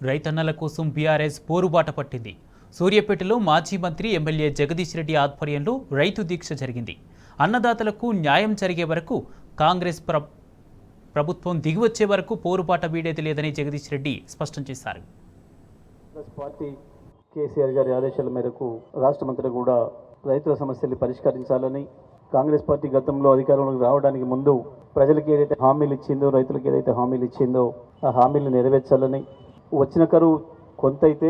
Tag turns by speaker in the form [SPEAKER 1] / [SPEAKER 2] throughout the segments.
[SPEAKER 1] రైతన్నల కోసం బీఆర్ఎస్ పోరుబాట పట్టింది. సూర్యాపేటలో మాజీ మంత్రి ఎమ్మెల్యే జగదీష్ రెడ్డి ఆధ్వర్యంలో రైతు దీక్ష జరిగింది. అన్నదాతలకు న్యాయం జరిగే వరకు కాంగ్రెస్ ప్రభుత్వం దిగివచ్చే వరకు పోరుబాట వీడేది లేదని జగదీష్ రెడ్డి స్పష్టం చేశారు.
[SPEAKER 2] పార్టీ కేసీఆర్ గారి ఆదేశాల మేరకు రాష్ట్ర మంత్రి కూడా రైతుల సమస్యల్ని పరిష్కరించాలని, కాంగ్రెస్ పార్టీ గతంలో అధికారంలోకి రావడానికి ముందు ప్రజలకు ఏదైతే హామీలు ఇచ్చిందో, రైతులకు ఏదైతే హామీలు ఇచ్చిందో ఆ హామీలు నెరవేర్చాలని, వచ్చిన కరువు కొంత అయితే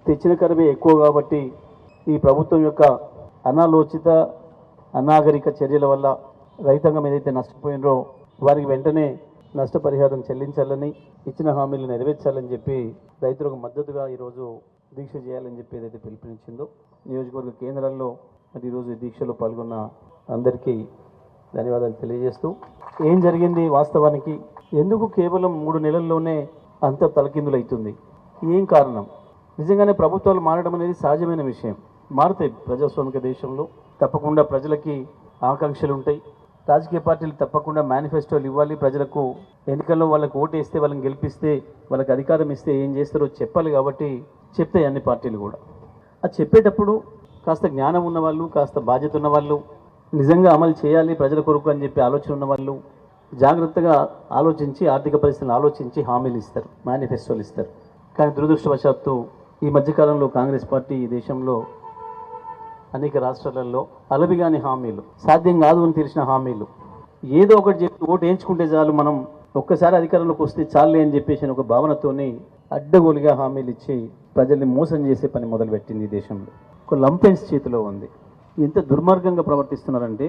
[SPEAKER 2] తెచ్చిన కరువే ఎక్కువ కాబట్టి ఈ ప్రభుత్వం యొక్క అనాలోచిత అనాగరిక చర్యల వల్ల రైతాంగం ఏదైతే నష్టపోయినరో వారికి వెంటనే నష్టపరిహారం చెల్లించాలని, ఇచ్చిన హామీలు నెరవేర్చాలని చెప్పి రైతులకు మద్దతుగా ఈరోజు దీక్ష చేయాలని చెప్పి ఏదైతే పిలుపునిచ్చిందో నియోజకవర్గ కేంద్రాల్లో మరి ఈరోజు ఈ దీక్షలో పాల్గొన్న అందరికీ ధన్యవాదాలు తెలియజేస్తూ, ఏం జరిగింది వాస్తవానికి, ఎందుకు కేవలం 3 నెలల్లోనే అంత తలకిందులవుతుంది, ఏం కారణం? నిజంగానే ప్రభుత్వాలు మారడం అనేది సహజమైన విషయం, మారుతాయి. ప్రజాస్వామిక దేశంలో తప్పకుండా ప్రజలకి ఆకాంక్షలు ఉంటాయి. రాజకీయ పార్టీలు తప్పకుండా మేనిఫెస్టోలు ఇవ్వాలి, ప్రజలకు ఎన్నికల్లో వాళ్ళకు ఓటు వేస్తే, వాళ్ళని గెలిపిస్తే, వాళ్ళకి అధికారం ఇస్తే ఏం చేస్తారో చెప్పాలి. కాబట్టి చెప్తాయి అన్ని పార్టీలు కూడా. అది చెప్పేటప్పుడు కాస్త జ్ఞానం ఉన్నవాళ్ళు, కాస్త బాధ్యత ఉన్నవాళ్ళు, నిజంగా అమలు చేయాలి ప్రజల కొరకు అని చెప్పి ఆలోచన ఉన్నవాళ్ళు జాగ్రత్తగా ఆలోచించి, ఆర్థిక పరిస్థితులను ఆలోచించి హామీలు ఇస్తారు, మేనిఫెస్టోలు ఇస్తారు. కానీ దురదృష్టవశాత్తు ఈ మధ్యకాలంలో కాంగ్రెస్ పార్టీ ఈ దేశంలో అనేక రాష్ట్రాలలో అలవిగాని హామీలు, సాధ్యం కాదు అని తెలిసిన హామీలు, ఏదో ఒకటి చెప్పి ఓటు వేయించుకుంటే చాలు, మనం ఒక్కసారి అధికారంలోకి వస్తే చాలే అని చెప్పేసి ఒక భావనతోని అడ్డగోలుగా హామీలు ఇచ్చి ప్రజల్ని మోసం చేసే పని మొదలుపెట్టింది ఈ దేశంలో. ఒక లంపెన్స్ చేతిలో ఉంది. ఎంత దుర్మార్గంగా ప్రవర్తిస్తున్నారంటే,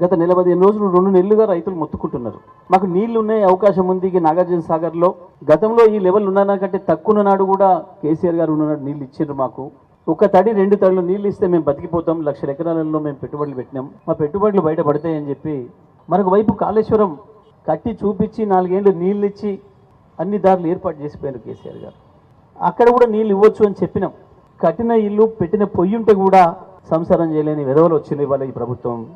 [SPEAKER 2] గత 15 రోజులు 2 నెలలుగా రైతులు మొత్తుకుంటున్నారు, మాకు నీళ్లు ఉన్నాయి, అవకాశం ఉంది. నాగార్జున సాగర్లో గతంలో ఈ లెవెల్ ఉన్నదానికంటే తక్కువ నాడు కూడా కేసీఆర్ గారు ఉన్ననాడు నీళ్ళు ఇచ్చారు. మాకు ఒక తడి 2 తడులు నీళ్ళు ఇస్తే మేము బతికిపోతాం, 1,00,000 ఎకరాలలో మేము పెట్టుబడులు పెట్టినాం, మా పెట్టుబడులు బయటపడతాయని చెప్పి మరొక వైపు కాళేశ్వరం కట్టి చూపించి 4 ఏళ్ళు నీళ్ళు ఇచ్చి అన్ని దారులు ఏర్పాటు చేసిపోయారు కేసీఆర్ గారు. అక్కడ కూడా నీళ్ళు ఇవ్వచ్చు అని చెప్పినాం. కట్టిన ఇల్లు పెట్టిన పొయ్యి ఉంటే కూడా సంసారం చేయలేని విధవలు వచ్చింది ఇవాళ ఈ ప్రభుత్వం.